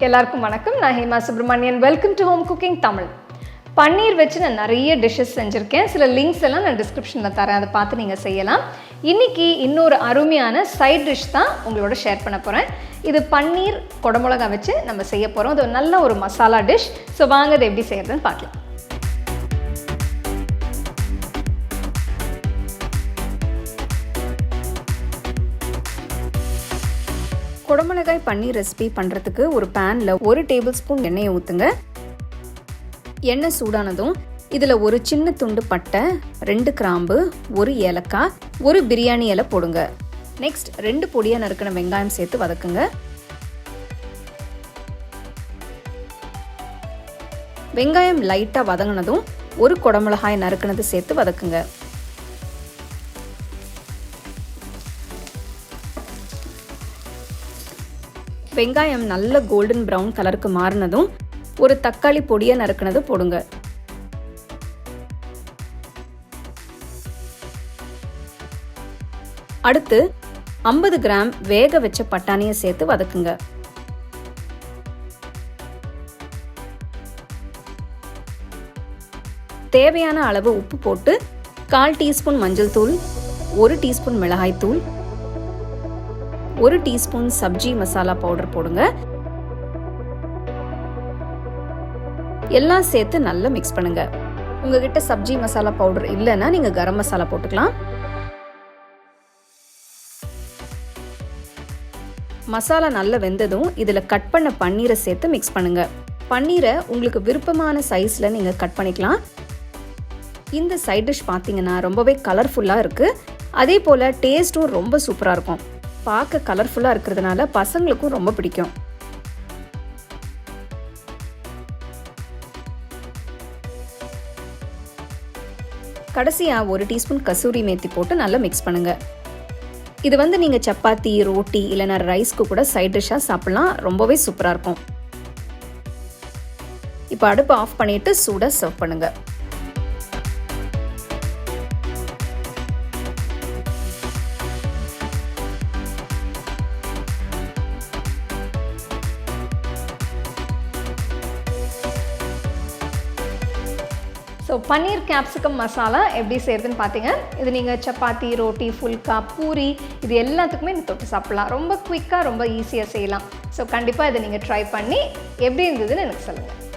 எல்லாருக்கும் வணக்கம். நான் Hema Subramanian. Welcome to home cooking Tamil. Paneer வச்சு நான் நிறைய டிஷ்ஷஸ் செஞ்சுருக்கேன். சில லிங்க்ஸ் எல்லாம் நான் டிஸ்கிரிப்ஷனில் தரேன், அதை பார்த்து நீங்கள் செய்யலாம். இன்றைக்கி இன்னொரு அருமையான சைட் டிஷ் தான் உங்களோட ஷேர் பண்ண போகிறேன். இது பன்னீர் குடமிளகா வச்சு நம்ம செய்ய போகிறோம். அது நல்ல ஒரு மசாலா டிஷ். ஸோ வாங்க அதை எப்படி செய்யறதுன்னு பார்க்கலாம். குடமிளகாய் பன்னீர் ரெசிபி பண்ணுறதுக்கு ஒரு பேனில் 1 டேபிள் ஸ்பூன் எண்ணெயை ஊற்றுங்க. எண்ணெய் சூடானதும் இதில் ஒரு சின்ன துண்டு பட்டை, 2 கிராம்பு, 1 ஏலக்காய், 1 பிரியாணி இலை போடுங்க. நெக்ஸ்ட் 2 பொடியாக நறுக்கின வெங்காயம் சேர்த்து வதக்குங்க. வெங்காயம் லைட்டாக வதங்கினதும் 1 குடமிளகாய் நறுக்கினது சேர்த்து வதக்குங்க. வெங்காயம் நல்ல கோல்டன் ப்ரௌன் கலருக்கு மாறினதும் ஒரு தக்காளி பொடியை நறுக்கினது போடுங்க. அடுத்து 50 கிராம் வேக வச்ச பட்டாணியை சேர்த்து வதக்குங்க. தேவையான அளவு உப்பு போட்டு 1/4 டீஸ்பூன் மஞ்சள் தூள், 1 டீஸ்பூன் மிளகாய் தூள், 1 டீஸ்பூன் சப்ஜி மசாலா பவுடர் போடுங்க. எல்லாம் சேர்த்து நல்லா மிக்ஸ் பண்ணுங்க. உங்ககிட்ட சப்ஜி மசாலா பவுடர் இல்லைன்னா நீங்க கரம் மசாலா போட்டுக்கலாம். மசாலா நல்லா வெந்ததும் இதுல கட் பண்ண பன்னீரை சேர்த்து மிக்ஸ் பண்ணுங்க. பன்னீரை உங்களுக்கு விருப்பமான சைஸ்ல நீங்க கட் பண்ணிக்கலாம். இந்த சைட் டிஷ் பார்த்தீங்கன்னா ரொம்பவே கலர்ஃபுல்லா இருக்கு. அதே போல டேஸ்டும் ரொம்ப சூப்பரா இருக்கும். பார்க்க கலர்ஃபுல்லா இருக்கிறதுனால பசங்களுக்கும் ரொம்ப பிடிக்கும். கடைசியா 1 டீஸ்பூன் கசூரி மேத்தி போட்டு நல்லா மிக்ஸ் பண்ணுங்க. இது நீங்க சப்பாத்தி, ரோட்டி இல்லைன்னா ரைஸ்க்கு கூட சைட் டிஷ்ஷா சாப்பிடலாம். ரொம்பவே சூப்பரா இருக்கும். இப்போ அடுப்பு ஆஃப் பண்ணிட்டு சூடா சர்வ் பண்ணுங்க. ஸோ பன்னீர் கேப்சிகம் மசாலா எப்படி செய்யறதுன்னு பார்த்தீங்க. இது நீங்கள் சப்பாத்தி, ரோட்டி, ஃபுல்கா, பூரி இது எல்லாத்துக்குமே நீங்கள் தொட்டு சாப்பிட்லாம். ரொம்ப குயிக்காக, ரொம்ப ஈஸியாக செய்யலாம். ஸோ கண்டிப்பாக இதை நீங்கள் ட்ரை பண்ணி எப்படி இருந்ததுன்னு எனக்கு சொல்லுங்கள்.